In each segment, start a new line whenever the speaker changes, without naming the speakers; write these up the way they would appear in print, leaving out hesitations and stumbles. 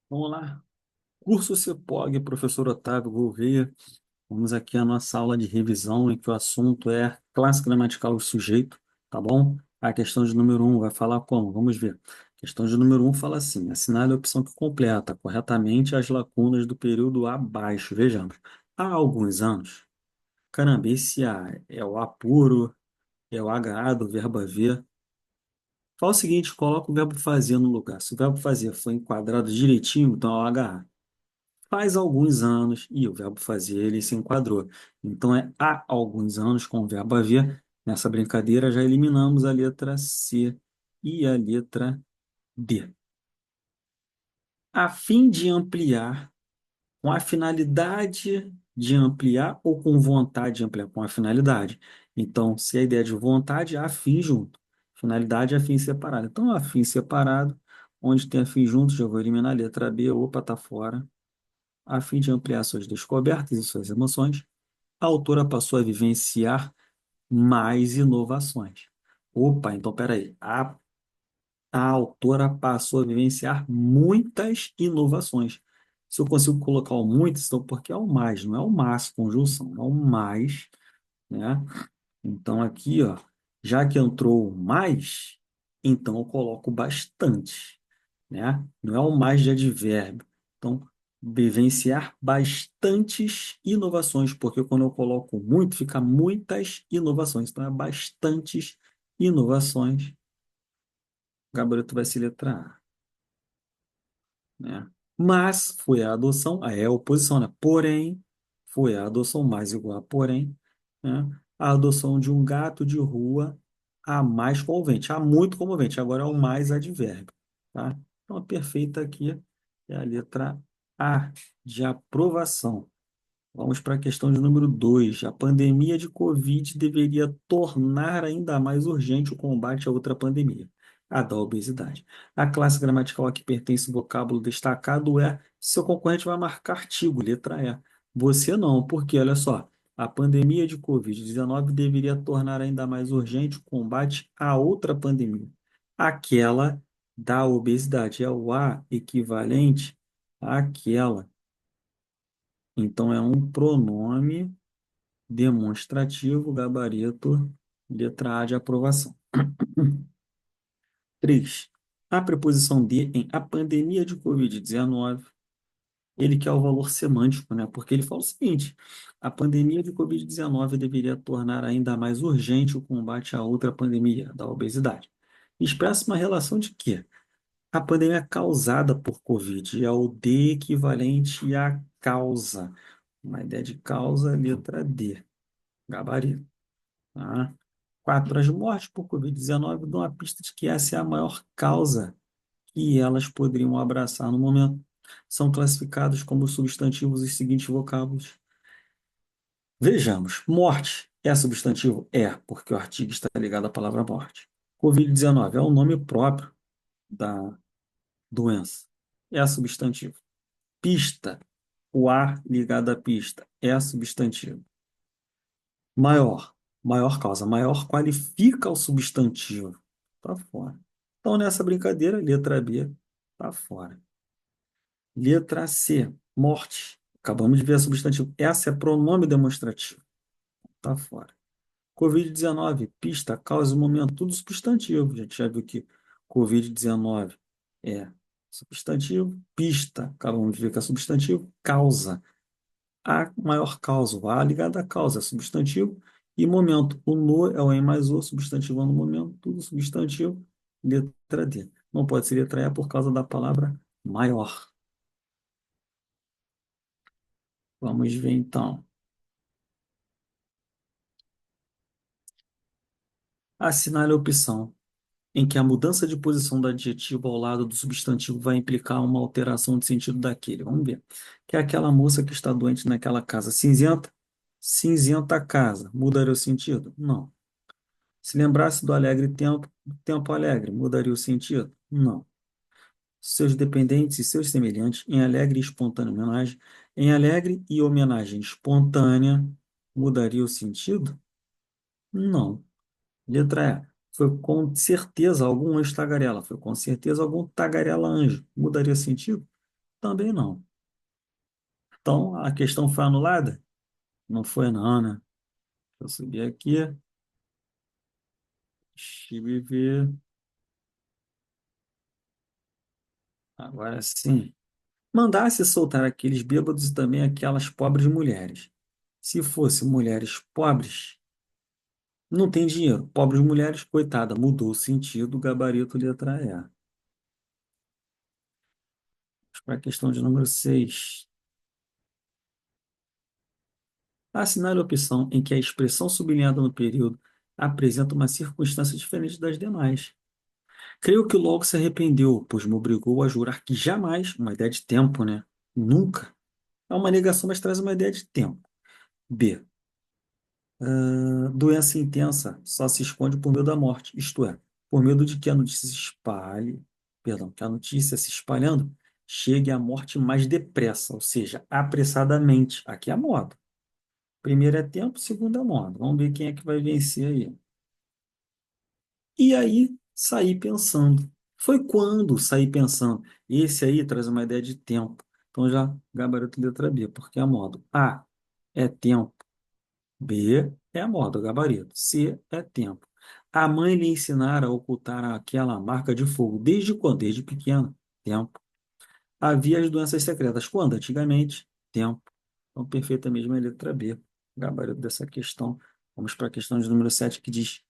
Vamos lá. Curso CEPOG, professor Otávio Gouveia. Vamos aqui à nossa aula de revisão, em que o assunto é classe gramatical do sujeito, tá bom? A questão de número um vai falar como? Vamos ver. A questão de número um fala assim: assinale a opção que completa corretamente as lacunas do período abaixo. Vejamos. Há alguns anos, caramba, esse A é o A puro, é o HA do verbo haver. Fala o seguinte, coloca o verbo fazer no lugar. Se o verbo fazer for enquadrado direitinho, então é o HA. Faz alguns anos, e o verbo fazer ele se enquadrou. Então é há alguns anos com o verbo haver. Nessa brincadeira já eliminamos a letra C e a letra D. A fim de ampliar, com a finalidade de ampliar ou com vontade de ampliar, com a finalidade. Então, se a ideia é de vontade, há fim junto. Finalidade é fim separado. Então, há fim separado, onde tem a fim junto, já vou eliminar a letra B, opa, tá fora. A fim de ampliar suas descobertas e suas emoções, a autora passou a vivenciar mais inovações. Opa, então peraí. A autora passou a vivenciar muitas inovações. Se eu consigo colocar o muitas, então porque é o mais, não é o mais, conjunção, é o mais, né? Então aqui, ó, já que entrou o mais, então eu coloco bastante, né? Não é o mais de advérbio. Então, vivenciar bastantes inovações, porque quando eu coloco muito, fica muitas inovações. Então, é bastantes inovações. O gabarito vai se letrar A, né? Mas foi a adoção, aí é a oposição, né? Porém, foi a adoção mais igual a porém, né? A adoção de um gato de rua a mais comovente, a muito comovente. Agora é o mais advérbio, tá? Então, a perfeita aqui é a letra A, de aprovação. Vamos para a questão de número 2. A pandemia de Covid deveria tornar ainda mais urgente o combate a outra pandemia, a da obesidade. A classe gramatical a que pertence o vocábulo destacado é seu concorrente vai marcar artigo, letra E. Você não, porque olha só, a pandemia de Covid-19 deveria tornar ainda mais urgente o combate a outra pandemia, aquela da obesidade. É o A equivalente àquela. Então, é um pronome demonstrativo, gabarito, letra A de aprovação. 3. A preposição de em a pandemia de Covid-19, ele quer o valor semântico, né? Porque ele fala o seguinte: a pandemia de Covid-19 deveria tornar ainda mais urgente o combate a outra pandemia, da obesidade. Expressa uma relação de quê? A pandemia é causada por Covid, é o D equivalente à causa. Uma ideia de causa, letra D, gabarito. Tá? 4. As mortes por Covid-19 dão a pista de que essa é a maior causa que elas poderiam abraçar no momento. São classificados como substantivos os seguintes vocábulos. Vejamos. Morte é substantivo? É, porque o artigo está ligado à palavra morte. Covid-19 é o nome próprio da doença. É substantivo. Pista, o ar ligado à pista, é substantivo. Maior, maior causa, maior qualifica o substantivo. Tá fora. Então, nessa brincadeira, letra B tá fora. Letra C, morte. Acabamos de ver a substantivo. Essa é pronome demonstrativo. Tá fora. Covid-19, pista, causa e momento, tudo substantivo. A gente já viu que Covid-19 é substantivo, pista, acabamos de ver que é substantivo, causa. A maior causa, o A ligado à causa, é substantivo, e momento, o no é o em mais o, substantivando o momento, tudo substantivo, letra D. Não pode ser letra E por causa da palavra maior. Vamos ver então. Assinale a opção em que a mudança de posição do adjetivo ao lado do substantivo vai implicar uma alteração de sentido daquele. Vamos ver. Que é aquela moça que está doente naquela casa cinzenta? Cinzenta a casa. Mudaria o sentido? Não. Se lembrasse do alegre tempo, tempo alegre, mudaria o sentido? Não. Seus dependentes e seus semelhantes, em alegre e espontânea homenagem, em alegre e homenagem espontânea, mudaria o sentido? Não. Letra E. Foi com certeza algum anjo tagarela. Foi com certeza algum tagarela anjo. Mudaria sentido? Também não. Então, a questão foi anulada? Não foi não, né? Eu subir aqui, deixa eu ver. Agora sim. Mandasse soltar aqueles bêbados e também aquelas pobres mulheres. Se fossem mulheres pobres, não tem dinheiro. Pobres mulheres, coitada, mudou o sentido, gabarito, letra E. Para a questão de número 6. Assinale a opção em que a expressão sublinhada no período apresenta uma circunstância diferente das demais. Creio que logo se arrependeu, pois me obrigou a jurar que jamais, uma ideia de tempo, né? Nunca. É uma negação, mas traz uma ideia de tempo. B. Doença intensa só se esconde por medo da morte, isto é, por medo de que a notícia se espalhe, perdão, que a notícia se espalhando chegue à morte mais depressa, ou seja, apressadamente. Aqui é a moda. Primeiro é tempo, segundo é moda. Vamos ver quem é que vai vencer aí. E aí, saí pensando. Foi quando saí pensando. Esse aí traz uma ideia de tempo. Então já gabarito letra B, porque é a moda. A é tempo. B é a moda, o gabarito. C é tempo. A mãe lhe ensinara a ocultar aquela marca de fogo. Desde quando? Desde pequeno. Tempo. Havia as doenças secretas. Quando? Antigamente. Tempo. Então, perfeita mesmo é a letra B. Gabarito dessa questão. Vamos para a questão de número 7 que diz: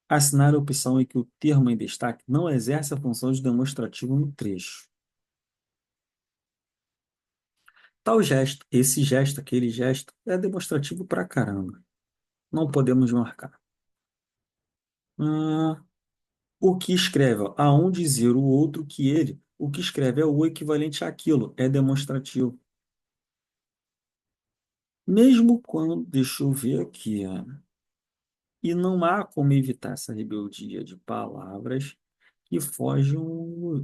assinar a opção em que o termo em destaque não exerce a função de demonstrativo no trecho. Tal gesto, esse gesto, aquele gesto, é demonstrativo pra caramba. Não podemos marcar. Hum, o que escreve, ó, a um dizer o outro que ele, o que escreve é o equivalente àquilo, é demonstrativo. Mesmo quando, deixa eu ver aqui, ó, e não há como evitar essa rebeldia de palavras que fogem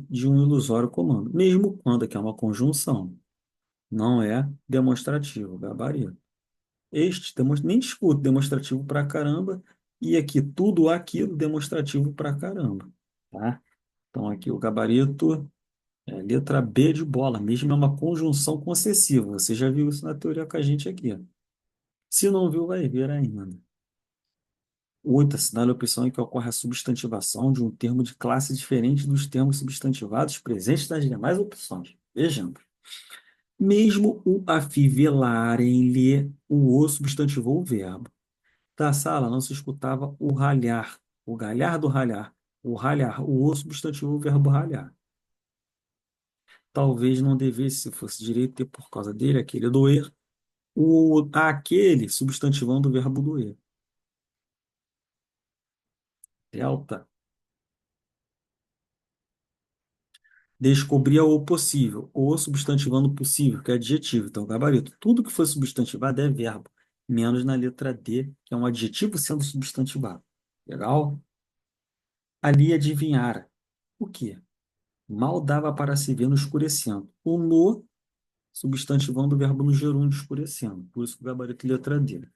de um ilusório comando, mesmo quando aqui é uma conjunção. Não é demonstrativo, gabarito. Nem discuto, demonstrativo pra caramba. E aqui, tudo aquilo, demonstrativo pra caramba. Tá? Então, aqui o gabarito é letra B de bola, mesmo é uma conjunção concessiva. Você já viu isso na teoria com a gente aqui. Se não viu, vai ver ainda. 8. Assinale a opção em que ocorre a substantivação de um termo de classe diferente dos termos substantivados presentes nas demais opções. Vejamos. Mesmo o afivelarem-lhe, o substantivou o verbo. Da sala não se escutava o ralhar, o galhar do ralhar, o ralhar, o substantivou o verbo ralhar. Talvez não devesse, se fosse direito, ter por causa dele aquele doer, o aquele substantivando o verbo doer. Delta. Descobria o possível, o substantivando o possível, que é adjetivo. Então, gabarito. Tudo que for substantivado é verbo, menos na letra D, que é um adjetivo sendo substantivado. Legal? Ali adivinhara. O quê? Mal dava para se ver no escurecendo. O no, substantivando o verbo no gerúndio escurecendo. Por isso que o gabarito letra D.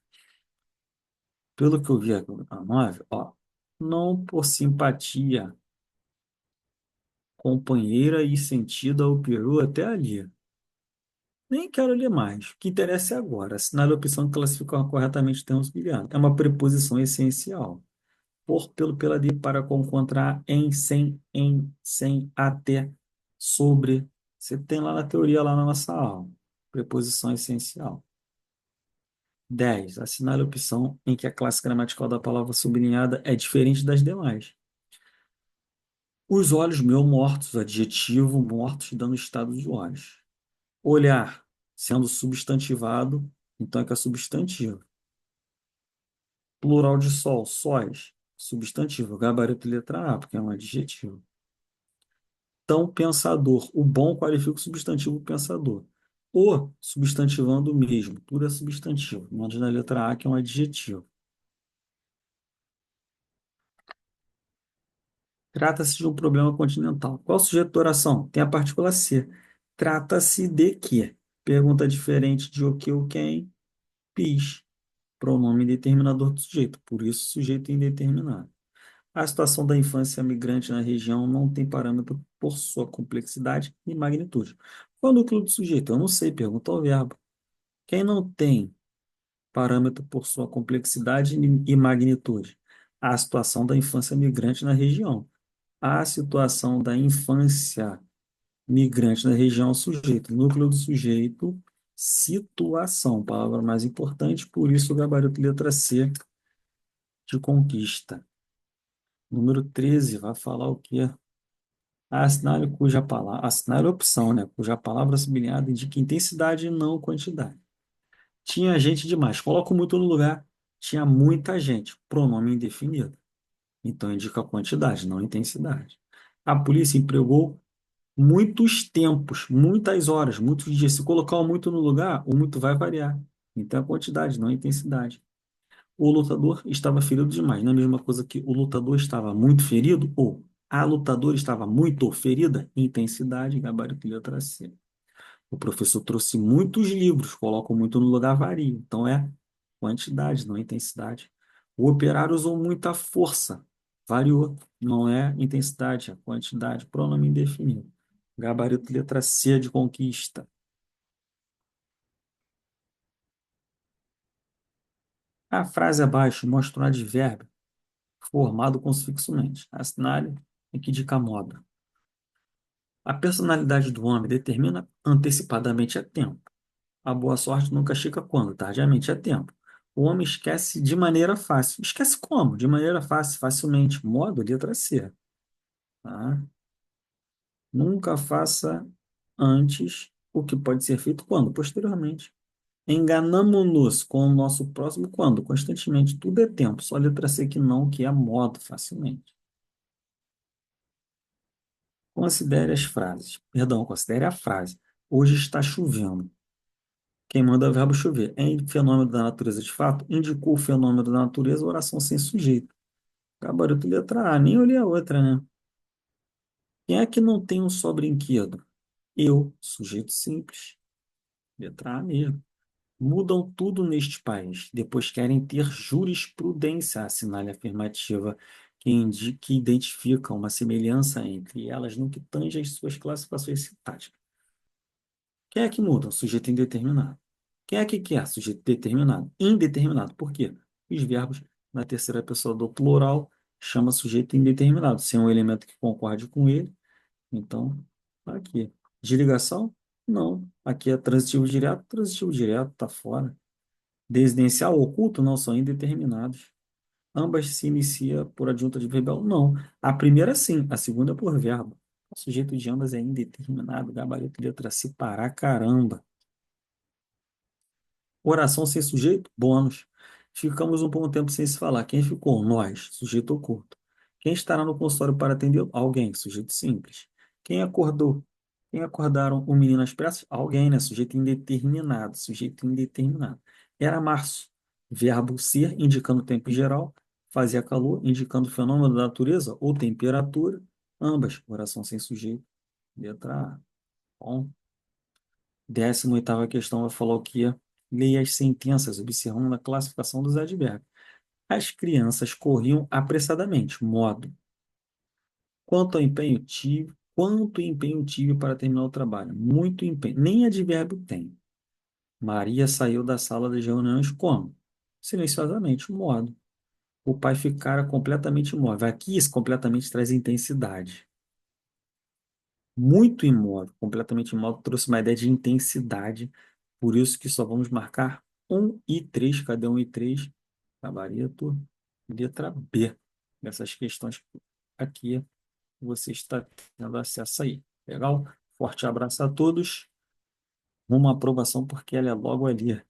Pelo que eu vi aqui, a 9, ó. Não por simpatia, companheira e sentida ao peru até ali. Nem quero ler mais. O que interessa é agora. Assinale a opção que classifica corretamente o termo auxiliar. É uma preposição essencial. Por, pelo, pela, de, para, com, contra, em, sem, até, sobre. Você tem lá na teoria, lá na nossa aula. Preposição essencial. 10. Assinale a opção em que a classe gramatical da palavra sublinhada é diferente das demais. Os olhos meus mortos, adjetivo mortos, dando estado de olhos. Olhar, sendo substantivado, então é que é substantivo. Plural de sol, sóis, substantivo. Gabarito letra A, porque é um adjetivo. Tão pensador. O bom qualifica o substantivo pensador. O substantivando o mesmo. Tudo é substantivo. Menos na letra A, que é um adjetivo. Trata-se de um problema continental. Qual o sujeito da oração? Tem a partícula C. Trata-se de quê? Pergunta diferente de o que, o quem, pis. Pronome determinador do sujeito. Por isso, sujeito indeterminado. A situação da infância migrante na região não tem parâmetro por sua complexidade e magnitude. Qual é o núcleo do sujeito? Eu não sei, pergunta ao verbo. Quem não tem parâmetro por sua complexidade e magnitude? A situação da infância migrante na região. A situação da infância migrante na região, sujeito. Núcleo do sujeito, situação. Palavra mais importante, por isso o gabarito letra C de conquista. Número 13 vai falar o quê? Assinale cuja palavra, assinale opção, né? Cuja palavra sublinhada indica intensidade e não quantidade. Tinha gente demais. Coloco muito no lugar. Tinha muita gente. Pronome indefinido. Então indica quantidade, não intensidade. A polícia empregou muitos tempos, muitas horas, muitos dias. Se colocar o muito no lugar, o muito vai variar. Então é quantidade, não quantidade. O lutador estava ferido demais. Não é a mesma coisa que o lutador estava muito ferido ou a lutadora estava muito ferida. Intensidade, gabarito, letra C. O professor trouxe muitos livros, coloca muito no lugar varia. Então é quantidade, não intensidade. O operário usou muita força, variou, não é intensidade, é quantidade. Pronome indefinido. Gabarito, letra C de conquista. A frase abaixo mostra um advérbio formado com sufixo mente. Assinale em que indica modo. A personalidade do homem determina antecipadamente a tempo. A boa sorte nunca chega quando? Tardiamente a tempo. O homem esquece de maneira fácil. Esquece como? De maneira fácil, facilmente. Modo, letra C. Tá? Nunca faça antes o que pode ser feito quando? Posteriormente. Enganamo-nos com o nosso próximo quando? Constantemente. Tudo é tempo. Só a letra C que não, que é modo, facilmente. Considere as frases. Perdão, considere a frase. Hoje está chovendo. Quem manda é o verbo chover. Em fenômeno da natureza de fato, indicou o fenômeno da natureza, oração sem sujeito. Gabarito letra A. Nem olhei a outra, né? Quem é que não tem um só brinquedo? Eu, sujeito simples. Letra A mesmo. Mudam tudo neste país. Depois querem ter jurisprudência, assinale afirmativa, que identifica uma semelhança entre elas no que tange às suas classificações sintáticas. Quem é que muda? O sujeito indeterminado. Quem é que quer? Sujeito determinado. Indeterminado. Por quê? Os verbos na terceira pessoa do plural chama sujeito indeterminado, sem um elemento que concorde com ele. Então, tá aqui. De ligação? Não. Aqui é transitivo direto, tá fora. Desidencial, oculto? Não, são indeterminados. Ambas se inicia por adjunta de verbal? Não. A primeira sim, a segunda por verbo. O sujeito de ambas é indeterminado, gabarito letra C para caramba. Oração sem sujeito, bônus. Ficamos um bom tempo sem se falar. Quem ficou? Nós, sujeito oculto. Quem estará no consultório para atender? Alguém, sujeito simples. Quem acordou? Quem acordaram o menino às pressas? Alguém, né? Sujeito indeterminado, sujeito indeterminado. Era março. Verbo ser, indicando tempo em geral. Fazia calor, indicando fenômeno da natureza ou temperatura. Ambas, oração sem sujeito. Letra A. Bom. 18ª questão vai falar o quê? Leia as sentenças, observando a classificação dos advérbios. As crianças corriam apressadamente. Modo. Quanto empenho tive para terminar o trabalho? Muito empenho. Nem advérbio tem. Maria saiu da sala das reuniões como? Silenciosamente. Modo. O pai ficara completamente imóvel. Aqui, esse completamente traz intensidade. Muito imóvel, completamente imóvel, trouxe uma ideia de intensidade. Por isso que só vamos marcar 1 e 3. Cadê 1 e 3? Gabarito, letra B. Dessas questões aqui você está tendo acesso aí. Legal? Forte abraço a todos. Uma aprovação porque ela é logo ali.